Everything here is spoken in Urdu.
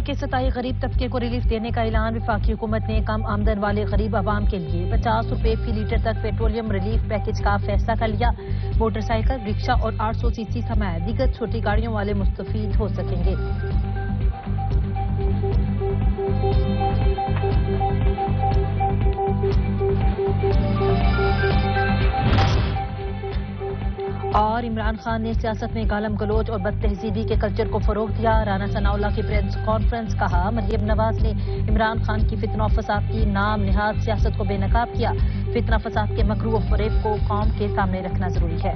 کے ستائی غریب طبقے کو ریلیف دینے کا اعلان وفاقی حکومت نے کم آمدن والے غریب عوام کے لیے 50 روپے فی لیٹر تک پیٹرولیم ریلیف پیکج کا فیصلہ کر لیا۔ موٹر سائیکل، رکشہ اور 800 سی سی سمیت دیگر چھوٹی گاڑیوں والے مستفید ہو سکیں گے۔ اور عمران خان نے سیاست میں گالم گلوچ اور بد تہذیبی کے کلچر کو فروغ دیا۔ رانا ثناء اللہ کی پریس کانفرنس، کہا مریم نواز نے عمران خان کی فتنہ و فساد کی نام نہاد سیاست کو بے نقاب کیا۔ فتنہ فساد کے مکروہ و فریب کو قوم کے سامنے رکھنا ضروری ہے۔